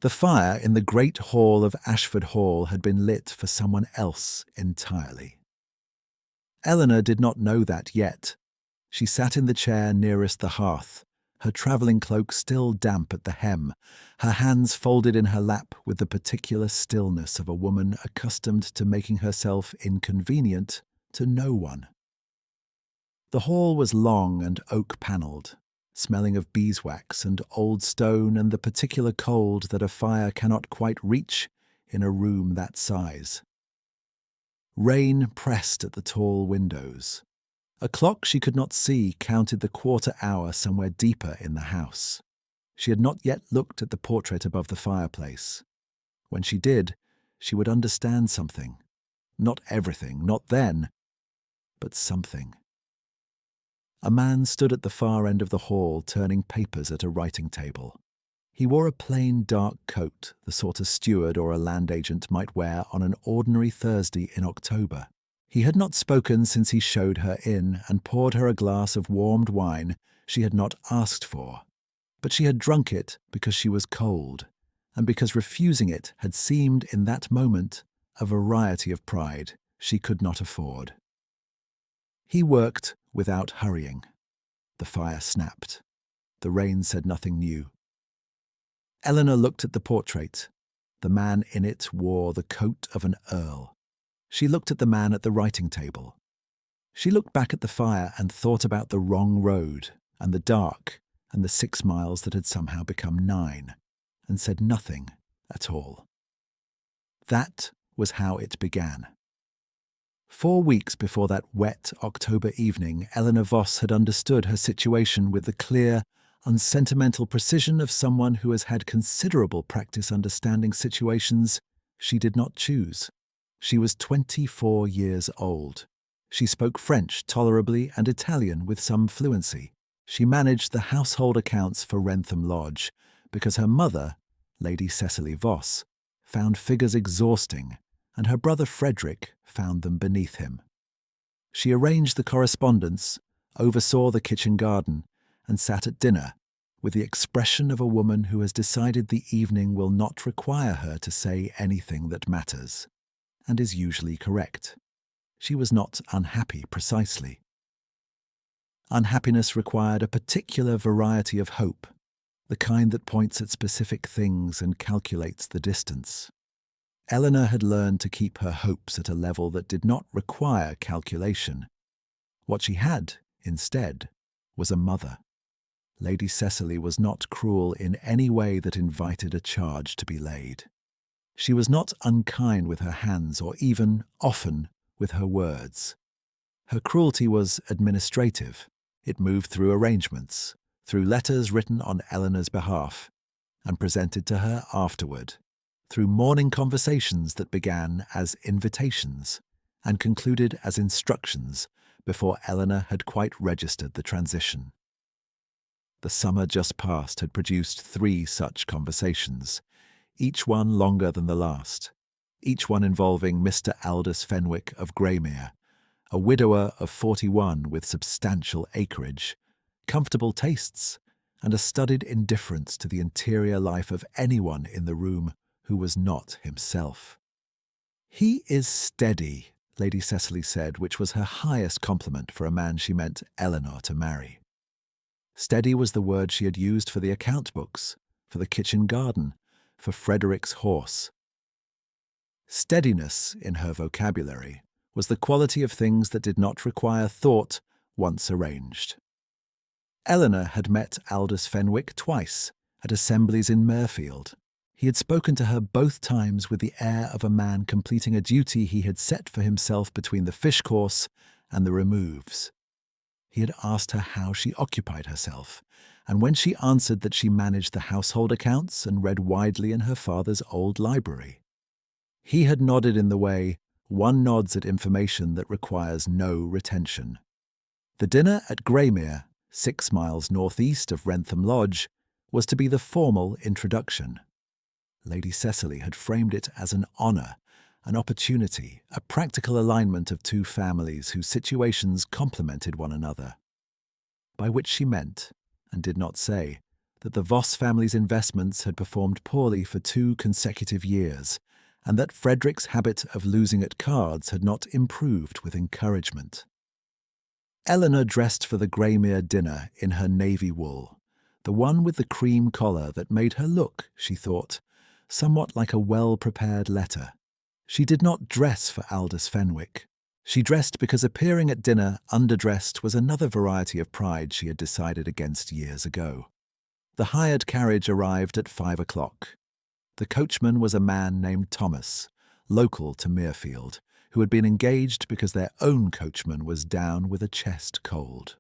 The fire in the great hall of Ashford Hall had been lit for someone else entirely. Eleanor did not know that yet. She sat in the chair nearest the hearth, her travelling cloak still damp at the hem, her hands folded in her lap with the particular stillness of a woman accustomed to making herself inconvenient to no one. The hall was long and oak-panelled, smelling of beeswax and old stone and the particular cold that a fire cannot quite reach in a room that size. Rain pressed at the tall windows. A clock she could not see counted the quarter hour somewhere deeper in the house. She had not yet looked at the portrait above the fireplace. When she did, she would understand something. Not everything, not then, but something. A man stood at the far end of the hall turning papers at a writing table. He wore a plain dark coat, the sort a steward or a land agent might wear on an ordinary Thursday in October. He had not spoken since he showed her in and poured her a glass of warmed wine she had not asked for, but she had drunk it because she was cold, and because refusing it had seemed in that moment a variety of pride she could not afford. He worked without hurrying. The fire snapped. The rain said nothing new. Eleanor looked at the portrait. The man in it wore the coat of an earl. She looked at the man at the writing table. She looked back at the fire and thought about the wrong road and the dark and the 6 miles that had somehow become 9, and said nothing at all. That was how it began. 4 weeks before that wet October evening, Eleanor Voss had understood her situation with the clear, unsentimental precision of someone who has had considerable practice understanding situations she did not choose. She was 24 years old. She spoke French tolerably and Italian with some fluency. She managed the household accounts for Wrentham Lodge because her mother, Lady Cecily Voss, found figures exhausting, and her brother Frederick found them beneath him. She arranged the correspondence, oversaw the kitchen garden, and sat at dinner with the expression of a woman who has decided the evening will not require her to say anything that matters, and is usually correct. She was not unhappy precisely. Unhappiness required a particular variety of hope, the kind that points at specific things and calculates the distance. Eleanor had learned to keep her hopes at a level that did not require calculation. What she had, instead, was a mother. Lady Cecily was not cruel in any way that invited a charge to be laid. She was not unkind with her hands or even, often, with her words. Her cruelty was administrative. It moved through arrangements, through letters written on Eleanor's behalf, and presented to her afterward, through morning conversations that began as invitations and concluded as instructions before Eleanor had quite registered the transition. The summer just past had produced 3 such conversations, each one longer than the last, each one involving Mr. Aldous Fenwick of Greymere, a widower of 41 with substantial acreage, comfortable tastes, and a studied indifference to the interior life of anyone in the room who was not himself. "He is steady," Lady Cecily said, which was her highest compliment for a man she meant Eleanor to marry. Steady was the word she had used for the account books, for the kitchen garden, for Frederick's horse. Steadiness, in her vocabulary, was the quality of things that did not require thought once arranged. Eleanor had met Aldous Fenwick twice, at assemblies in Mirfield. He had spoken to her both times with the air of a man completing a duty he had set for himself between the fish course and the removes. He had asked her how she occupied herself, and when she answered that she managed the household accounts and read widely in her father's old library, he had nodded in the way one nods at information that requires no retention. The dinner at Greymere, 6 miles northeast of Wrentham Lodge, was to be the formal introduction. Lady Cecily had framed it as an honour, an opportunity, a practical alignment of 2 families whose situations complemented one another. By which she meant, and did not say, that the Voss family's investments had performed poorly for 2 consecutive years, and that Frederick's habit of losing at cards had not improved with encouragement. Eleanor dressed for the Greymere dinner in her navy wool, the one with the cream collar that made her look, she thought, somewhat like a well-prepared letter. She did not dress for Aldous Fenwick. She dressed because appearing at dinner underdressed was another variety of pride she had decided against years ago. The hired carriage arrived at 5 o'clock. The coachman was a man named Thomas, local to Muirfield, who had been engaged because their own coachman was down with a chest cold.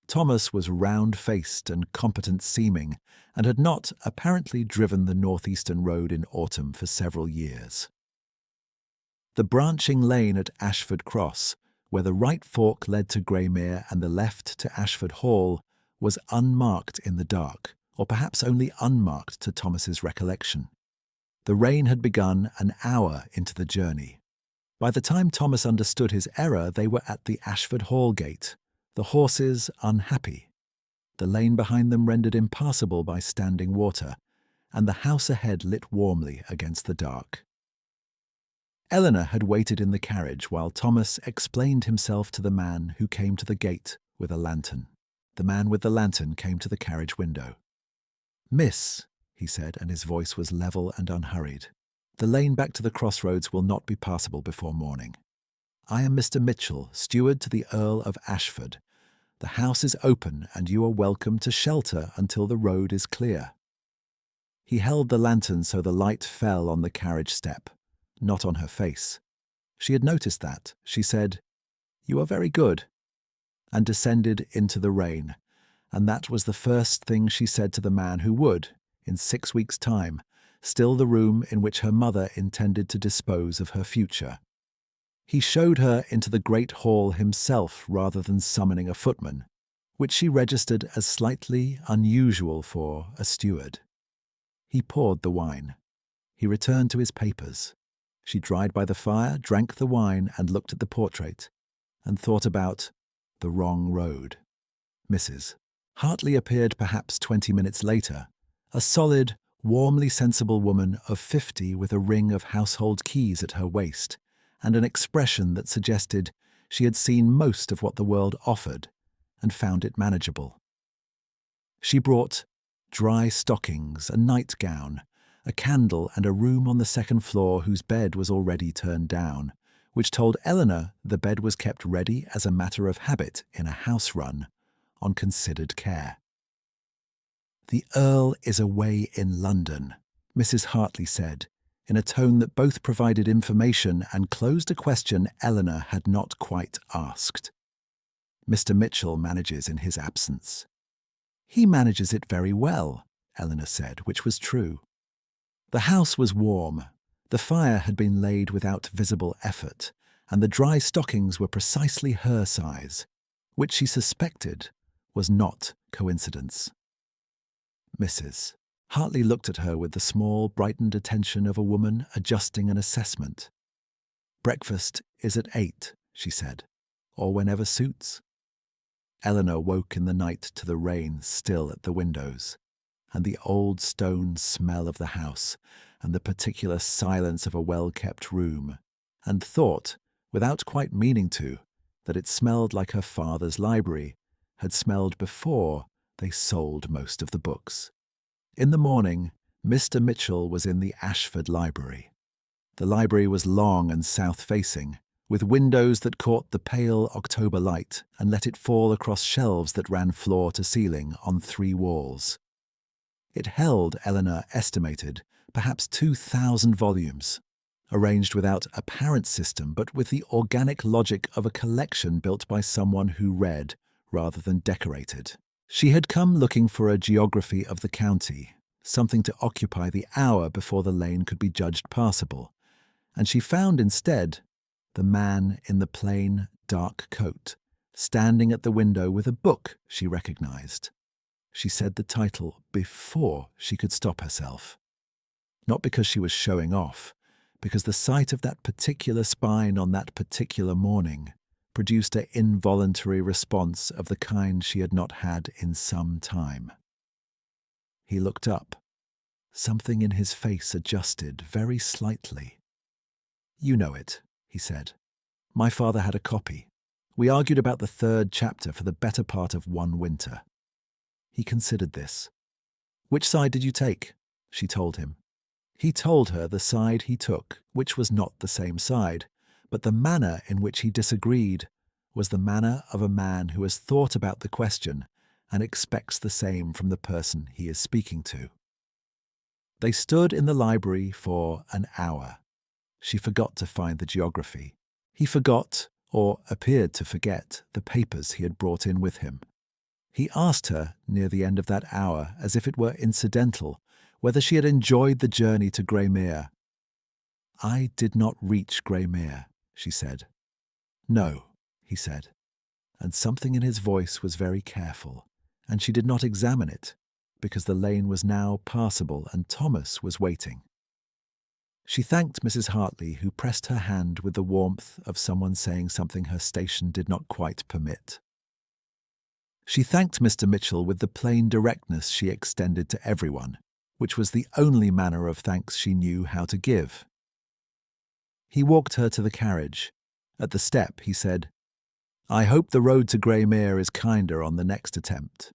Thomas was round-faced and competent-seeming, and had not apparently driven the northeastern road in autumn for several years. The branching lane at Ashford Cross, where the right fork led to Greymere and the left to Ashford Hall, was unmarked in the dark, or perhaps only unmarked to Thomas's recollection. The rain had begun an hour into the journey. By the time Thomas understood his error, they were at the Ashford Hall gate, the horses unhappy, the lane behind them rendered impassable by standing water, and the house ahead lit warmly against the dark. Eleanor had waited in the carriage while Thomas explained himself to the man who came to the gate with a lantern. The man with the lantern came to the carriage window. "Miss," he said, and his voice was level and unhurried, "the lane back to the crossroads will not be passable before morning. I am Mr. Mitchell, steward to the Earl of Ashford. The house is open, and you are welcome to shelter until the road is clear." He held the lantern so the light fell on the carriage step, not on her face. She had noticed that. She said, "You are very good," and descended into the rain, and that was the first thing she said to the man who would, in 6 weeks' time, still the room in which her mother intended to dispose of her future. He showed her into the great hall himself rather than summoning a footman, which she registered as slightly unusual for a steward. He poured the wine. He returned to his papers. She dried by the fire, drank the wine, and looked at the portrait, and thought about the wrong road. Mrs. Hartley appeared perhaps 20 minutes later, a solid, warmly sensible woman of 50 with a ring of household keys at her waist, and an expression that suggested she had seen most of what the world offered and found it manageable. She brought dry stockings, a nightgown, a candle, and a room on the second floor whose bed was already turned down, which told Eleanor the bed was kept ready as a matter of habit in a house run, on considered care. "The Earl is away in London," Mrs. Hartley said, in a tone that both provided information and closed a question Eleanor had not quite asked. "Mr. Mitchell manages in his absence." "He manages it very well," Eleanor said, which was true. The house was warm. The fire had been laid without visible effort, and the dry stockings were precisely her size, which she suspected was not coincidence. Mrs. Hartley looked at her with the small, brightened attention of a woman adjusting an assessment. "Breakfast is at 8, she said, "or whenever suits." Eleanor woke in the night to the rain still at the windows, and the old stone smell of the house, and the particular silence of a well-kept room, and thought, without quite meaning to, that it smelled like her father's library had smelled before they sold most of the books. In the morning, Mr. Mitchell was in the Ashford Library. The library was long and south-facing, with windows that caught the pale October light and let it fall across shelves that ran floor to ceiling on 3 walls. It held, Eleanor estimated, perhaps 2,000 volumes, arranged without apparent system but with the organic logic of a collection built by someone who read rather than decorated. She had come looking for a geography of the county, something to occupy the hour before the lane could be judged passable, and she found instead the man in the plain, dark coat, standing at the window with a book she recognized. She said the title before she could stop herself. Not because she was showing off, because the sight of that particular spine on that particular morning produced an involuntary response of the kind she had not had in some time. He looked up. Something in his face adjusted very slightly. "You know it," he said. "My father had a copy. We argued about the third chapter for the better part of one winter." He considered this. "Which side did you take?" she told him. He told her the side he took, which was not the same side, but the manner in which he disagreed was the manner of a man who has thought about the question and expects the same from the person he is speaking to. They stood in the library for an hour. She forgot to find the geography. He forgot, or appeared to forget, the papers he had brought in with him. He asked her, near the end of that hour, as if it were incidental, whether she had enjoyed the journey to Greymere. "I did not reach Greymere," she said. "No," he said, and something in his voice was very careful, and she did not examine it, because the lane was now passable and Thomas was waiting. She thanked Mrs. Hartley, who pressed her hand with the warmth of someone saying something her station did not quite permit. She thanked Mr. Mitchell with the plain directness she extended to everyone, which was the only manner of thanks she knew how to give. He walked her to the carriage. At the step, he said, "I hope the road to Greymere is kinder on the next attempt."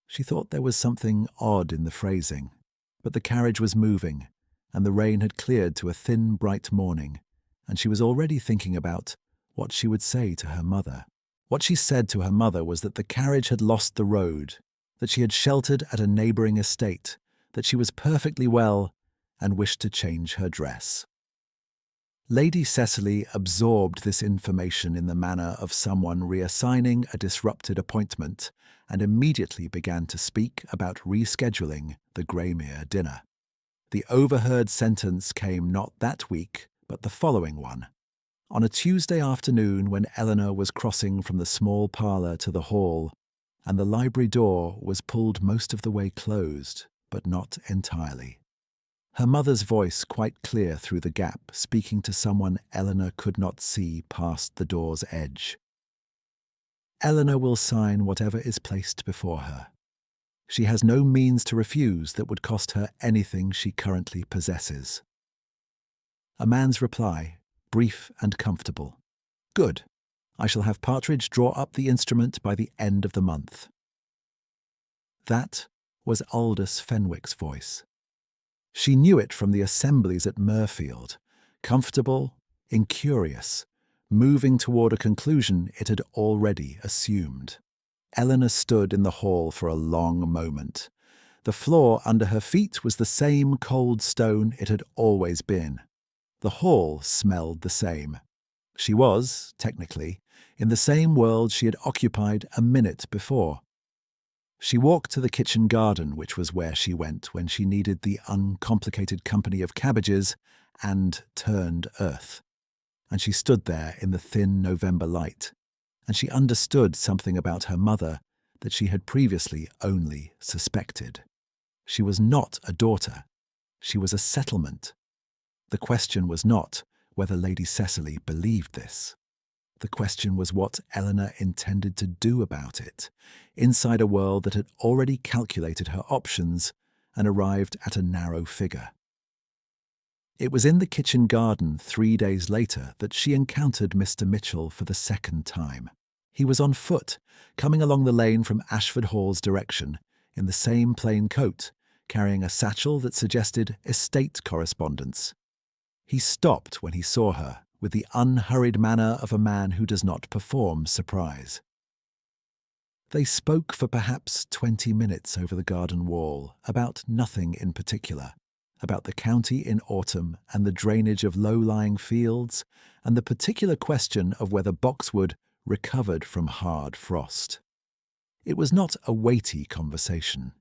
She thought there was something odd in the phrasing, but the carriage was moving, and the rain had cleared to a thin, bright morning, and she was already thinking about what she would say to her mother. What she said to her mother was that the carriage had lost the road, that she had sheltered at a neighbouring estate, that she was perfectly well and wished to change her dress. Lady Cecily absorbed this information in the manner of someone reassigning a disrupted appointment and immediately began to speak about rescheduling the Greymere dinner. The overheard sentence came not that week, but the following one. On a Tuesday afternoon when Eleanor was crossing from the small parlour to the hall, and the library door was pulled most of the way closed, but not entirely. Her mother's voice quite clear through the gap, speaking to someone Eleanor could not see past the door's edge. Eleanor will sign whatever is placed before her. She has no means to refuse that would cost her anything she currently possesses. A man's reply, brief and comfortable. "Good. I shall have Partridge draw up the instrument by the end of the month." That was Aldous Fenwick's voice. She knew it from the assemblies at Mirfield, comfortable, incurious, moving toward a conclusion it had already assumed. Eleanor stood in the hall for a long moment. The floor under her feet was the same cold stone it had always been. The hall smelled the same. She was, technically, in the same world she had occupied a minute before. She walked to the kitchen garden, which was where she went when she needed the uncomplicated company of cabbages and turned earth. And she stood there in the thin November light, and she understood something about her mother that she had previously only suspected. She was not a daughter. She was a settlement. The question was not whether Lady Cecily believed this. The question was what Eleanor intended to do about it, inside a world that had already calculated her options and arrived at a narrow figure. It was in the kitchen garden 3 days later that she encountered Mr. Mitchell for the second time. He was on foot, coming along the lane from Ashford Hall's direction, in the same plain coat, carrying a satchel that suggested estate correspondence. He stopped when he saw her, with the unhurried manner of a man who does not perform surprise. They spoke for perhaps 20 minutes over the garden wall, about nothing in particular, about the county in autumn and the drainage of low-lying fields, and the particular question of whether Boxwood recovered from hard frost. It was not a weighty conversation.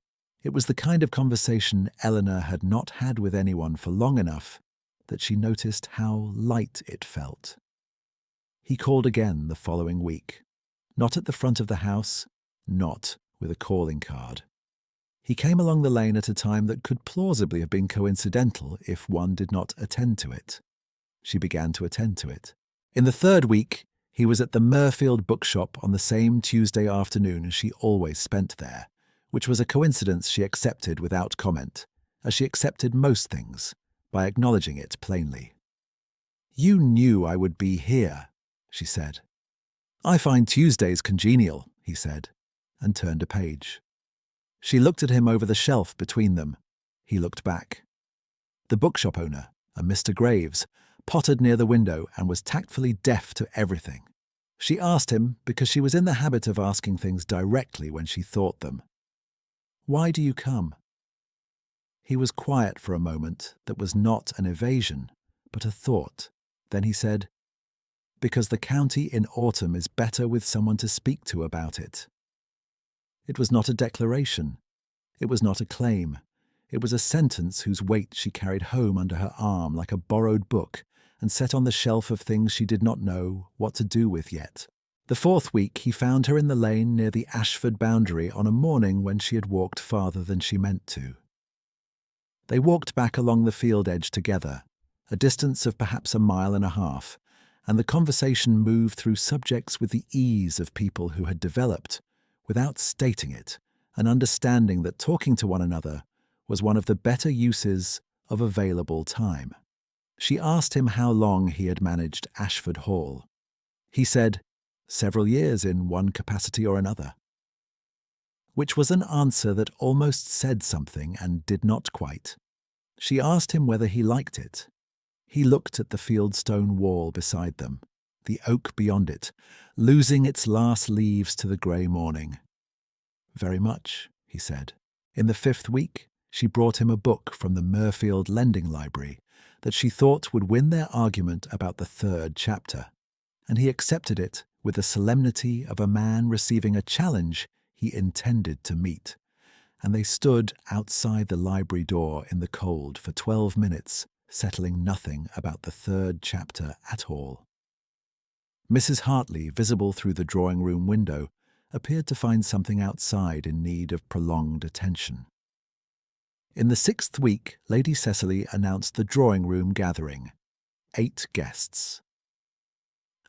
It was the kind of conversation Eleanor had not had with anyone for long enough that she noticed how light it felt. He called again the following week, not at the front of the house, not with a calling card. He came along the lane at a time that could plausibly have been coincidental if one did not attend to it. She began to attend to it. In the third week, he was at the Mirfield bookshop on the same Tuesday afternoon as she always spent there, which was a coincidence she accepted without comment, as she accepted most things, by acknowledging it plainly. "You knew I would be here," she said. "I find Tuesdays congenial," he said, and turned a page. She looked at him over the shelf between them. He looked back. The bookshop owner, a Mr. Graves, pottered near the window and was tactfully deaf to everything. She asked him because she was in the habit of asking things directly when she thought them. "Why do you come?" He was quiet for a moment that was not an evasion, but a thought. Then he said, "Because the county in autumn is better with someone to speak to about it." It was not a declaration. It was not a claim. It was a sentence whose weight she carried home under her arm like a borrowed book and set on the shelf of things she did not know what to do with yet. The fourth week he found her in the lane near the Ashford boundary on a morning when she had walked farther than she meant to. They walked back along the field edge together, a distance of perhaps a mile and a half, and the conversation moved through subjects with the ease of people who had developed, without stating it, an understanding that talking to one another was one of the better uses of available time. She asked him how long he had managed Ashford Hall. He said, "Several years in one capacity or another," which was an answer that almost said something and did not quite. She asked him whether he liked it. He looked at the fieldstone wall beside them, the oak beyond it, losing its last leaves to the grey morning. "Very much," he said. In the fifth week, she brought him a book from the Murfield Lending Library that she thought would win their argument about the third chapter, and he accepted it with the solemnity of a man receiving a challenge he intended to meet, and they stood outside the library door in the cold for 12 minutes, settling nothing about the third chapter at all. Mrs. Hartley, visible through the drawing-room window, appeared to find something outside in need of prolonged attention. In the sixth week, Lady Cecily announced the drawing-room gathering. 8 guests.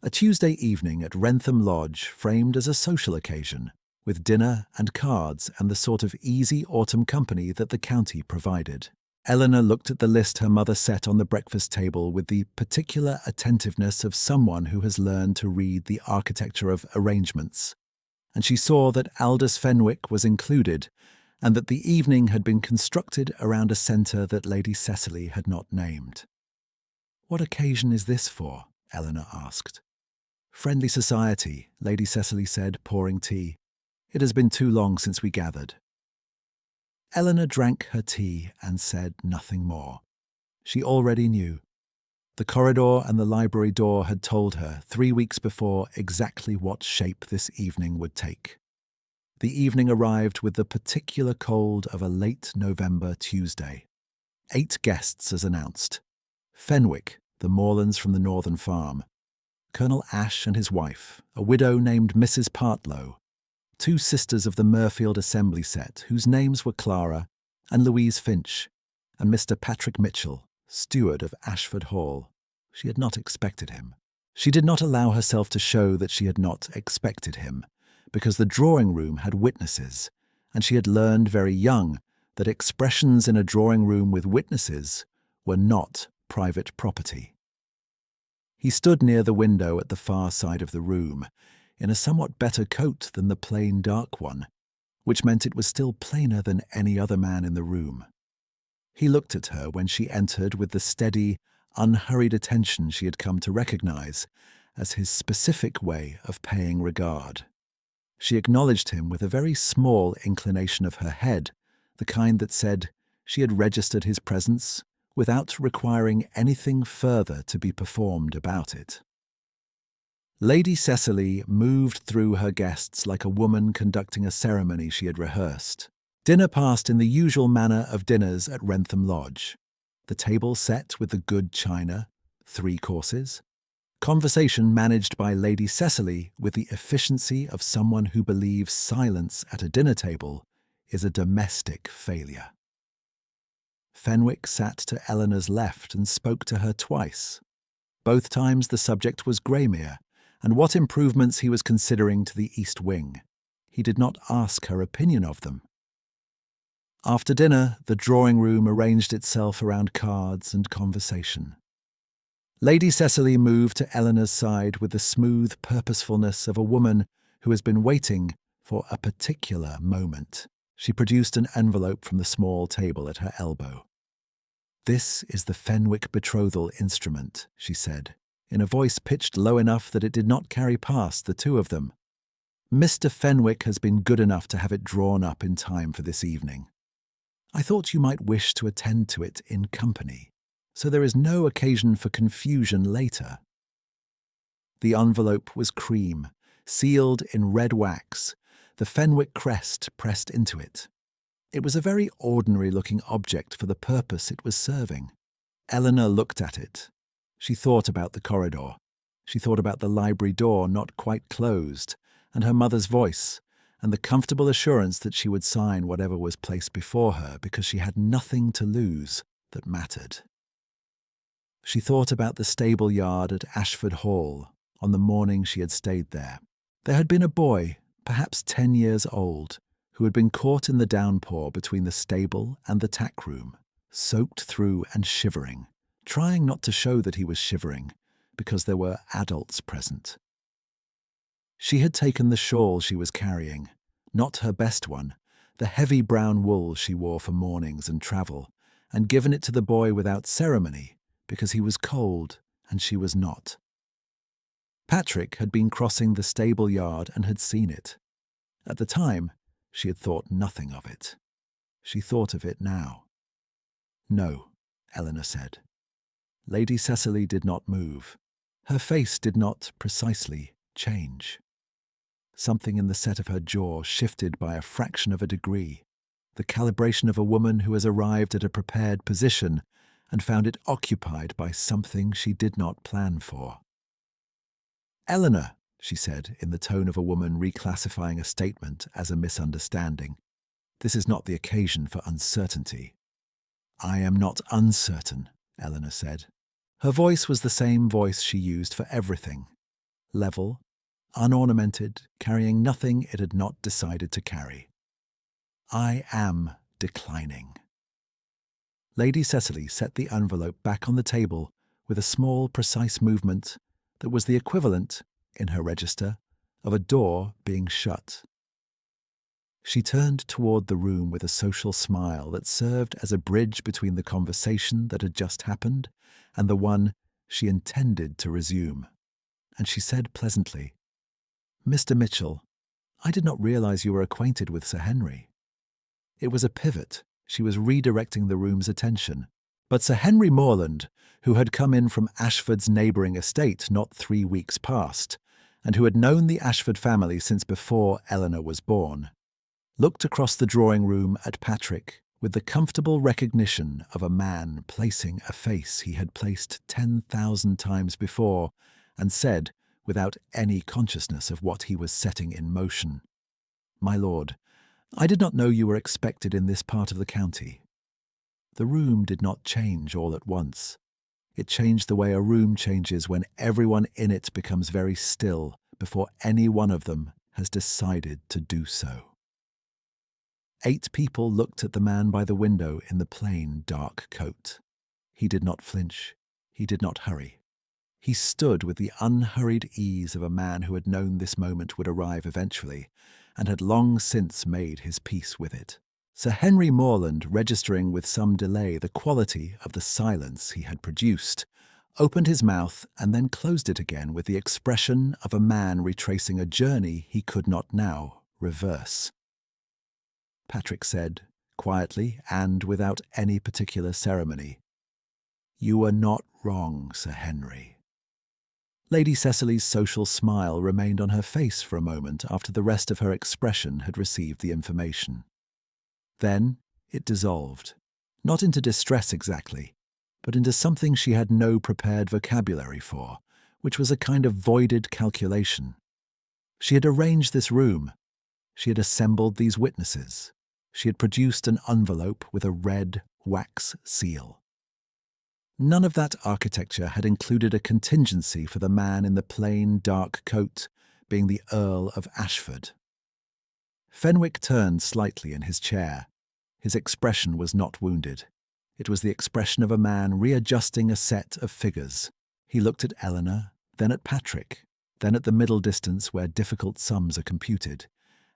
A Tuesday evening at Wrentham Lodge framed as a social occasion, with dinner and cards and the sort of easy autumn company that the county provided. Eleanor looked at the list her mother set on the breakfast table with the particular attentiveness of someone who has learned to read the architecture of arrangements, and she saw that Aldous Fenwick was included, and that the evening had been constructed around a centre that Lady Cecily had not named. "What occasion is this for?" Eleanor asked. "Friendly society," Lady Cecily said, pouring tea. "It has been too long since we gathered." Eleanor drank her tea and said nothing more. She already knew. The corridor and the library door had told her 3 weeks before exactly what shape this evening would take. The evening arrived with the particular cold of a late November Tuesday. 8 guests as announced. Fenwick, the Morlands from the northern farm. Colonel Ashe and his wife, a widow named Mrs. Partlow. 2 sisters of the Murfield Assembly set, whose names were Clara and Louise Finch, and Mr. Patrick Mitchell, steward of Ashford Hall. She had not expected him. She did not allow herself to show that she had not expected him, because the drawing-room had witnesses, and she had learned very young that expressions in a drawing-room with witnesses were not private property. He stood near the window at the far side of the room, in a somewhat better coat than the plain dark one, which meant it was still plainer than any other man in the room. He looked at her when she entered with the steady, unhurried attention she had come to recognize as his specific way of paying regard. She acknowledged him with a very small inclination of her head, the kind that said she had registered his presence without requiring anything further to be performed about it. Lady Cecily moved through her guests like a woman conducting a ceremony she had rehearsed. Dinner passed in the usual manner of dinners at Wrentham Lodge. The table set with the good china, 3 courses. Conversation managed by Lady Cecily with the efficiency of someone who believes silence at a dinner table is a domestic failure. Fenwick sat to Eleanor's left and spoke to her twice. Both times the subject was Greymere, and what improvements he was considering to the East Wing. He did not ask her opinion of them. After dinner, the drawing room arranged itself around cards and conversation. Lady Cecily moved to Eleanor's side with the smooth purposefulness of a woman who has been waiting for a particular moment. She produced an envelope from the small table at her elbow. "This is the Fenwick betrothal instrument," she said, in a voice pitched low enough that it did not carry past the two of them. "Mr. Fenwick has been good enough to have it drawn up in time for this evening. I thought you might wish to attend to it in company, so there is no occasion for confusion later." The envelope was cream, sealed in red wax, the Fenwick crest pressed into it. It was a very ordinary-looking object for the purpose it was serving. Eleanor looked at it. She thought about the corridor. She thought about the library door not quite closed, and her mother's voice, and the comfortable assurance that she would sign whatever was placed before her because she had nothing to lose that mattered. She thought about the stable yard at Ashford Hall on the morning she had stayed there. There had been a boy, perhaps 10 years old, who had been caught in the downpour between the stable and the tack room, soaked through and shivering, trying not to show that he was shivering because there were adults present. She had taken the shawl she was carrying, not her best one, the heavy brown wool she wore for mornings and travel, and given it to the boy without ceremony because he was cold and she was not. Patrick had been crossing the stable yard and had seen it. At the time, she had thought nothing of it. She thought of it now. "No," Eleanor said. Lady Cecily did not move. Her face did not precisely change. Something in the set of her jaw shifted by a fraction of a degree, the calibration of a woman who has arrived at a prepared position and found it occupied by something she did not plan for. "Eleanor," she said in the tone of a woman reclassifying a statement as a misunderstanding, "this is not the occasion for uncertainty." "I am not uncertain," Eleanor said. Her voice was the same voice she used for everything, level, unornamented, carrying nothing it had not decided to carry. "I am declining." Lady Cecily set the envelope back on the table with a small, precise movement that was the equivalent, in her register, of a door being shut. She turned toward the room with a social smile that served as a bridge between the conversation that had just happened and the one she intended to resume. And she said pleasantly, "Mr. Mitchell, I did not realize you were acquainted with Sir Henry." It was a pivot. She was redirecting the room's attention. But Sir Henry Morland, who had come in from Ashford's neighbouring estate not 3 weeks past, and who had known the Ashford family since before Eleanor was born, looked across the drawing room at Patrick with the comfortable recognition of a man placing a face he had placed 10,000 times before, and said, without any consciousness of what he was setting in motion, "My lord, I did not know you were expected in this part of the county." The room did not change all at once. It changed the way a room changes when everyone in it becomes very still before any one of them has decided to do so. 8 people looked at the man by the window in the plain, dark coat. He did not flinch. He did not hurry. He stood with the unhurried ease of a man who had known this moment would arrive eventually, and had long since made his peace with it. Sir Henry Morland, registering with some delay the quality of the silence he had produced, opened his mouth and then closed it again with the expression of a man retracing a journey he could not now reverse. Patrick said, quietly and without any particular ceremony, "You are not wrong, Sir Henry." Lady Cecily's social smile remained on her face for a moment after the rest of her expression had received the information. Then it dissolved, not into distress exactly, but into something she had no prepared vocabulary for, which was a kind of voided calculation. She had arranged this room. She had assembled these witnesses. She had produced an envelope with a red wax seal. None of that architecture had included a contingency for the man in the plain, dark coat being the Earl of Ashford. Fenwick turned slightly in his chair. His expression was not wounded. It was the expression of a man readjusting a set of figures. He looked at Eleanor, then at Patrick, then at the middle distance where difficult sums are computed,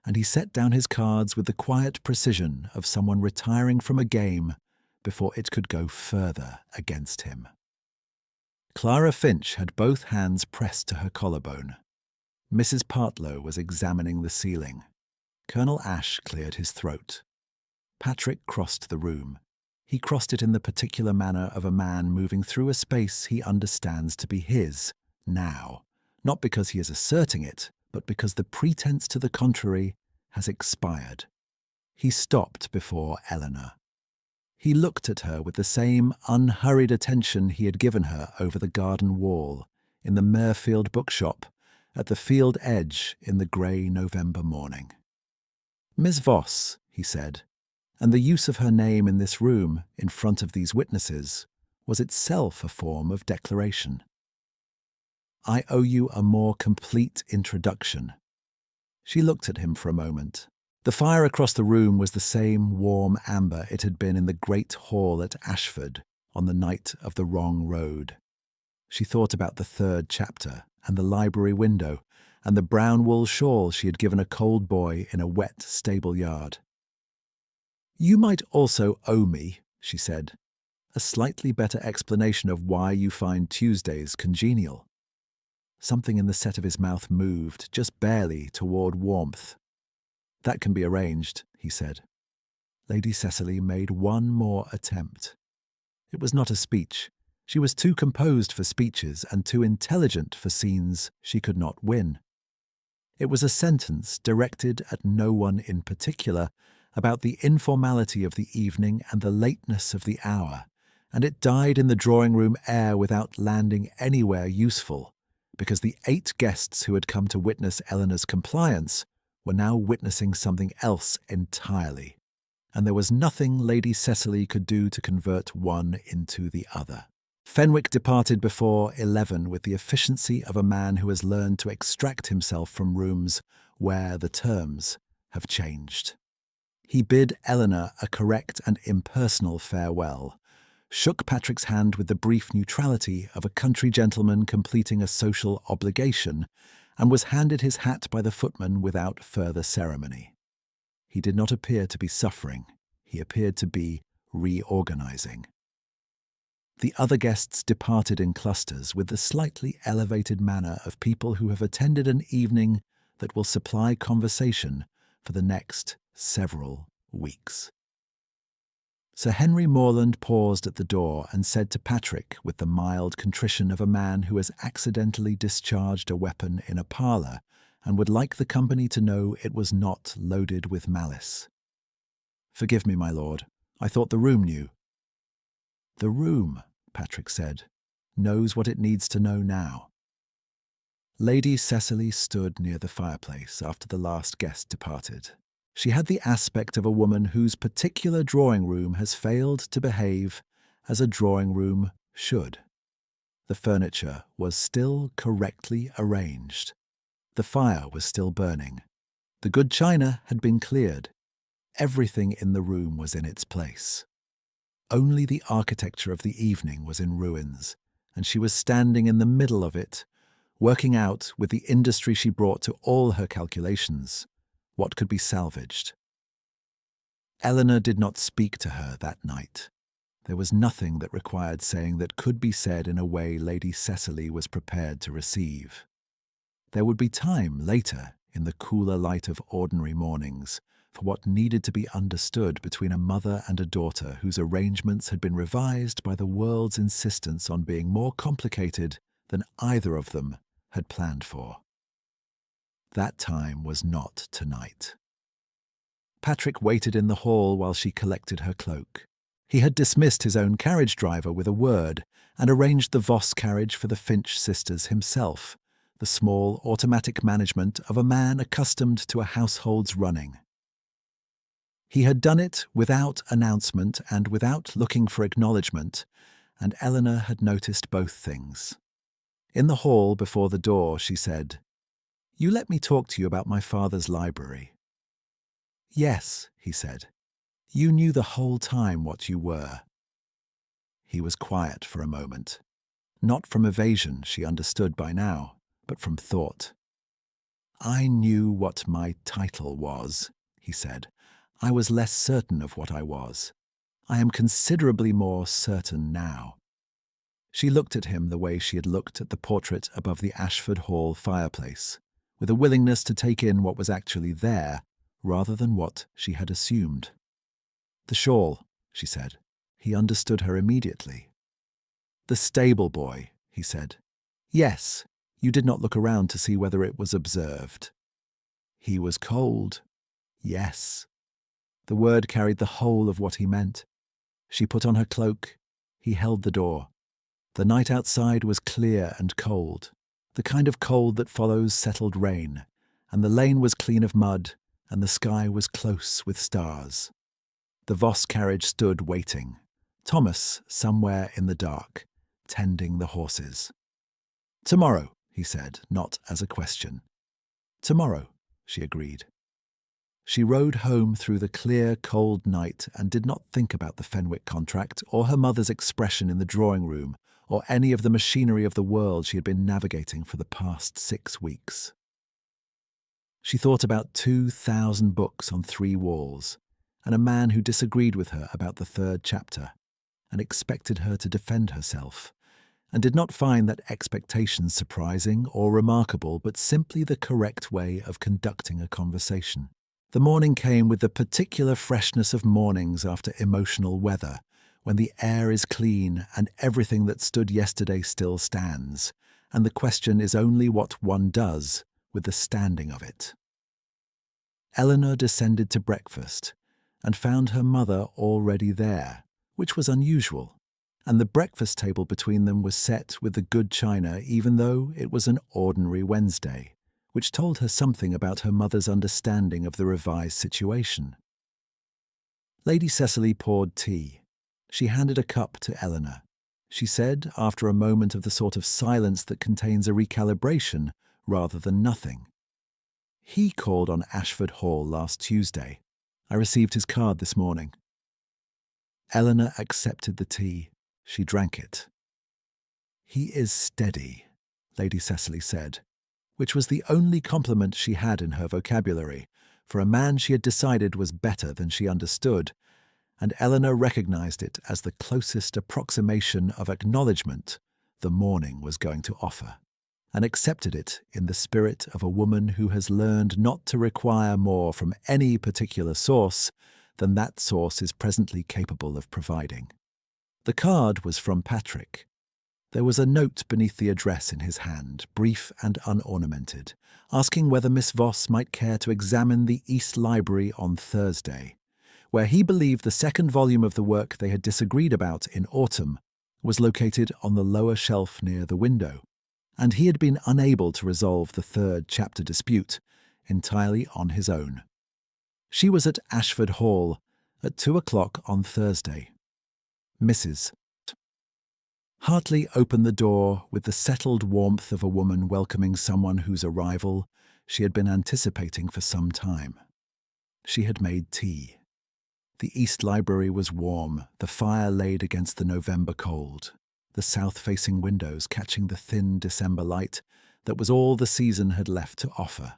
and he set down his cards with the quiet precision of someone retiring from a game before it could go further against him. Clara Finch had both hands pressed to her collarbone. Mrs. Partlow was examining the ceiling. Colonel Ashe cleared his throat. Patrick crossed the room. He crossed it in the particular manner of a man moving through a space he understands to be his, now, not because he is asserting it, but because the pretense to the contrary has expired. He stopped before Eleanor. He looked at her with the same unhurried attention he had given her over the garden wall, in the Muirfield bookshop, at the field edge in the grey November morning. "Miss Voss," he said, and the use of her name in this room, in front of these witnesses, was itself a form of declaration. "I owe you a more complete introduction." She looked at him for a moment. The fire across the room was the same warm amber it had been in the great hall at Ashford on the night of the wrong road. She thought about the 3rd chapter, and the library window, and the brown wool shawl she had given a cold boy in a wet stable yard. "You might also owe me," she said, "a slightly better explanation of why you find Tuesdays congenial." Something in the set of his mouth moved, just barely, toward warmth. "That can be arranged," he said. Lady Cecily made one more attempt. It was not a speech. She was too composed for speeches and too intelligent for scenes she could not win. It was a sentence directed at no one in particular, about the informality of the evening and the lateness of the hour, and it died in the drawing-room air without landing anywhere useful, because the 8 guests who had come to witness Eleanor's compliance were now witnessing something else entirely, and there was nothing Lady Cecily could do to convert one into the other. Fenwick departed before 11 with the efficiency of a man who has learned to extract himself from rooms where the terms have changed. He bid Eleanor a correct and impersonal farewell, shook Patrick's hand with the brief neutrality of a country gentleman completing a social obligation, and was handed his hat by the footman without further ceremony. He did not appear to be suffering. He appeared to be reorganizing. The other guests departed in clusters with the slightly elevated manner of people who have attended an evening that will supply conversation for the next several weeks. Sir Henry Morland paused at the door and said to Patrick with the mild contrition of a man who has accidentally discharged a weapon in a parlour and would like the company to know it was not loaded with malice. "Forgive me, my lord. I thought the room knew." "The room," Patrick said, "knows what it needs to know now." Lady Cecily stood near the fireplace after the last guest departed. She had the aspect of a woman whose particular drawing-room has failed to behave as a drawing-room should. The furniture was still correctly arranged. The fire was still burning. The good china had been cleared. Everything in the room was in its place. Only the architecture of the evening was in ruins, and she was standing in the middle of it, working out, with the industry she brought to all her calculations, what could be salvaged. Eleanor did not speak to her that night. There was nothing that required saying that could be said in a way Lady Cecily was prepared to receive. There would be time later, in the cooler light of ordinary mornings, for what needed to be understood between a mother and a daughter whose arrangements had been revised by the world's insistence on being more complicated than either of them had planned for. That time was not tonight. Patrick waited in the hall while she collected her cloak. He had dismissed his own carriage driver with a word and arranged the Voss carriage for the Finch sisters himself, the small automatic management of a man accustomed to a household's running. He had done it without announcement and without looking for acknowledgement, and Eleanor had noticed both things. In the hall before the door, she said, "You let me talk to you about my father's library." "Yes," he said. You knew the whole time what you were. He was quiet for a moment. Not from evasion, she understood by now, but from thought. I knew what my title was, he said. I was less certain of what I was. I am considerably more certain now. She looked at him the way she had looked at the portrait above the Ashford Hall fireplace, with a willingness to take in what was actually there, rather than what she had assumed. The shawl, she said. He understood her immediately. The stable boy, he said. Yes, you did not look around to see whether it was observed. He was cold. Yes. The word carried the whole of what he meant. She put on her cloak. He held the door. The night outside was clear and cold, the kind of cold that follows settled rain, and the lane was clean of mud, and the sky was close with stars. The Voss carriage stood waiting, Thomas somewhere in the dark, tending the horses. Tomorrow, he said, not as a question. Tomorrow, she agreed. She rode home through the clear, cold night and did not think about the Fenwick contract or her mother's expression in the drawing room or any of the machinery of the world she had been navigating for the past 6 weeks. She thought about 2,000 books on 3 walls and a man who disagreed with her about the 3rd chapter and expected her to defend herself, and did not find that expectation surprising or remarkable, but simply the correct way of conducting a conversation. The morning came with the particular freshness of mornings after emotional weather, when the air is clean and everything that stood yesterday still stands, and the question is only what one does with the standing of it. Eleanor descended to breakfast and found her mother already there, which was unusual, and the breakfast table between them was set with the good china even though it was an ordinary Wednesday, which told her something about her mother's understanding of the revised situation. Lady Cecily poured tea. She handed a cup to Eleanor. She said, after a moment of the sort of silence that contains a recalibration rather than nothing. He called on Ashford Hall last Tuesday. I received his card this morning. Eleanor accepted the tea. She drank it. He is steady, Lady Cecily said, which was the only compliment she had in her vocabulary, for a man she had decided was better than she understood, and Eleanor recognized it as the closest approximation of acknowledgement the morning was going to offer, and accepted it in the spirit of a woman who has learned not to require more from any particular source than that source is presently capable of providing. The card was from Patrick. There was a note beneath the address in his hand, brief and unornamented, asking whether Miss Voss might care to examine the East Library on Thursday, where he believed the 2nd volume of the work they had disagreed about in autumn was located on the lower shelf near the window, and he had been unable to resolve the 3rd chapter dispute entirely on his own. She was at Ashford Hall at 2 o'clock on Thursday. Mrs. Hartley opened the door with the settled warmth of a woman welcoming someone whose arrival she had been anticipating for some time. She had made tea. The East Library was warm, the fire laid against the November cold, the south-facing windows catching the thin December light that was all the season had left to offer.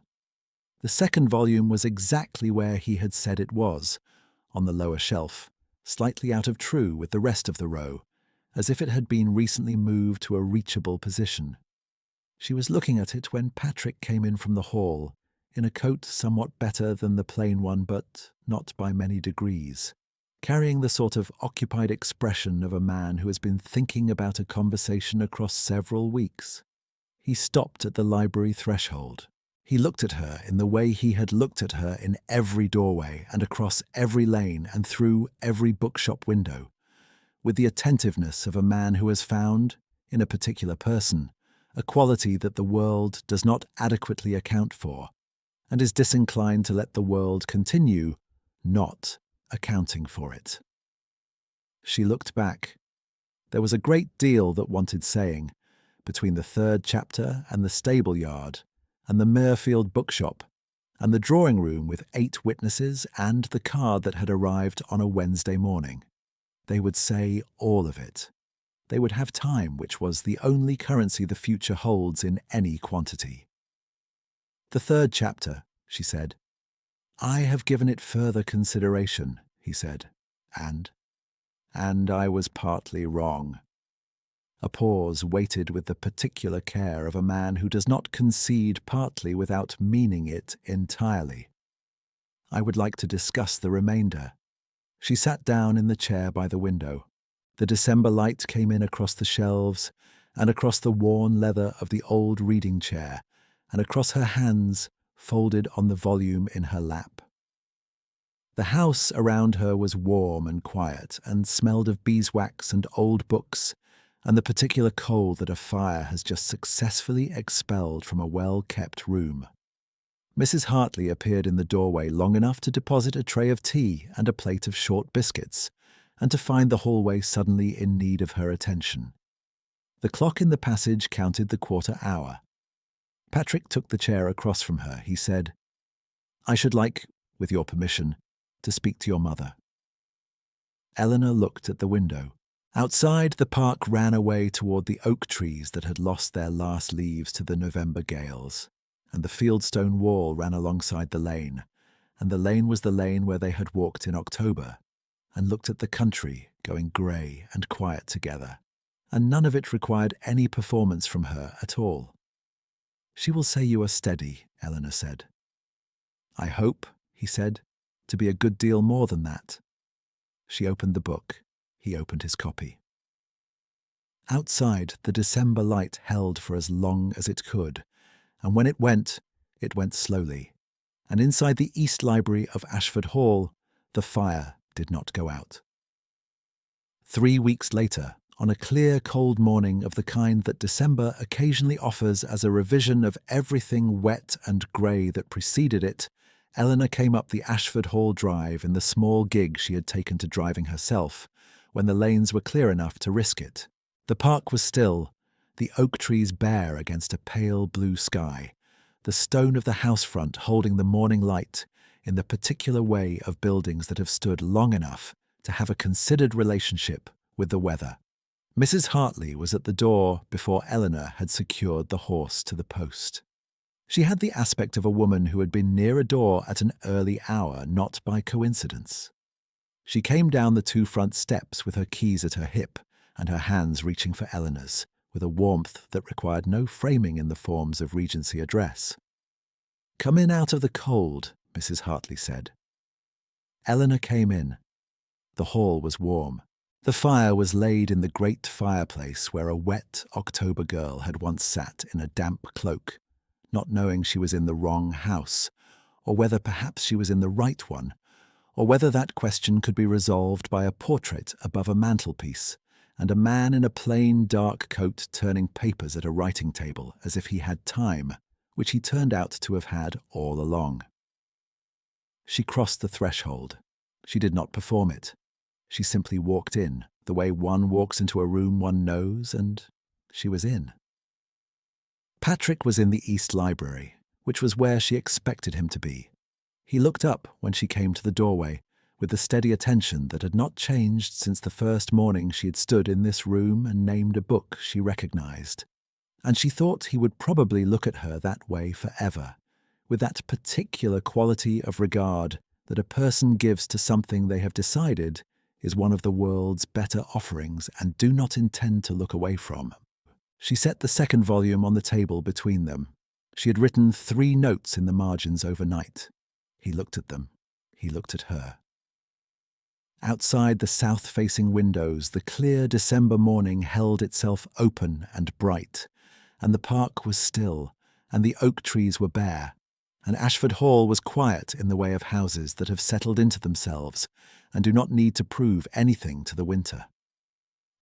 The 2nd volume was exactly where he had said it was, on the lower shelf, slightly out of true with the rest of the row, as if it had been recently moved to a reachable position. She was looking at it when Patrick came in from the hall, in a coat somewhat better than the plain one, but not by many degrees, carrying the sort of occupied expression of a man who has been thinking about a conversation across several weeks. He stopped at the library threshold. He looked at her in the way he had looked at her in every doorway and across every lane and through every bookshop window, with the attentiveness of a man who has found, in a particular person, a quality that the world does not adequately account for, and is disinclined to let the world continue not accounting for it. She looked back. There was a great deal that wanted saying, between the 3rd chapter and the stable yard, and the Muirfield bookshop, and the drawing room with 8 witnesses and the card that had arrived on a Wednesday morning. They would say all of it. They would have time, which was the only currency the future holds in any quantity. "The third chapter," she said. "I have given it further consideration," he said. And I was partly wrong." A pause waited with the particular care of a man who does not concede partly without meaning it entirely. "I would like to discuss the remainder." She sat down in the chair by the window. The December light came in across the shelves and across the worn leather of the old reading chair and across her hands folded on the volume in her lap. The house around her was warm and quiet and smelled of beeswax and old books and the particular coal that a fire has just successfully expelled from a well-kept room. Mrs. Hartley appeared in the doorway long enough to deposit a tray of tea and a plate of short biscuits, and to find the hallway suddenly in need of her attention. The clock in the passage counted the quarter hour. Patrick took the chair across from her. He said, "I should like, with your permission, to speak to your mother." Eleanor looked at the window. Outside, the park ran away toward the oak trees that had lost their last leaves to the November gales, and the fieldstone wall ran alongside the lane, and the lane was the lane where they had walked in October, and looked at the country going grey and quiet together, and none of it required any performance from her at all. "She will say you are steady," Eleanor said. "I hope," he said, "to be a good deal more than that." She opened the book. He opened his copy. Outside, the December light held for as long as it could, and when it went slowly. And inside the East Library of Ashford Hall, the fire did not go out. 3 weeks later, on a clear, cold morning of the kind that December occasionally offers as a revision of everything wet and grey that preceded it, Eleanor came up the Ashford Hall drive in the small gig she had taken to driving herself, when the lanes were clear enough to risk it. The park was still, the oak trees bare against a pale blue sky, the stone of the house front holding the morning light in the particular way of buildings that have stood long enough to have a considered relationship with the weather. Mrs. Hartley was at the door before Eleanor had secured the horse to the post. She had the aspect of a woman who had been near a door at an early hour, not by coincidence. She came down the 2 front steps with her keys at her hip and her hands reaching for Eleanor's, with a warmth that required no framing in the forms of Regency address. "Come in out of the cold," Mrs. Hartley said. Eleanor came in. The hall was warm. The fire was laid in the great fireplace where a wet October girl had once sat in a damp cloak, not knowing she was in the wrong house, or whether perhaps she was in the right one, or whether that question could be resolved by a portrait above a mantelpiece, and a man in a plain dark coat turning papers at a writing table as if he had time, which he turned out to have had all along. She crossed the threshold. She did not perform it. She simply walked in, the way one walks into a room one knows, and she was in. Patrick was in the East Library, which was where she expected him to be. He looked up when she came to the doorway, with the steady attention that had not changed since the first morning she had stood in this room and named a book she recognized. And she thought he would probably look at her that way forever, with that particular quality of regard that a person gives to something they have decided is one of the world's better offerings and do not intend to look away from. She set the second volume on the table between them. She had written 3 notes in the margins overnight. He looked at them. He looked at her. Outside the south-facing windows, the clear December morning held itself open and bright, and the park was still, and the oak trees were bare, and Ashford Hall was quiet in the way of houses that have settled into themselves and do not need to prove anything to the winter.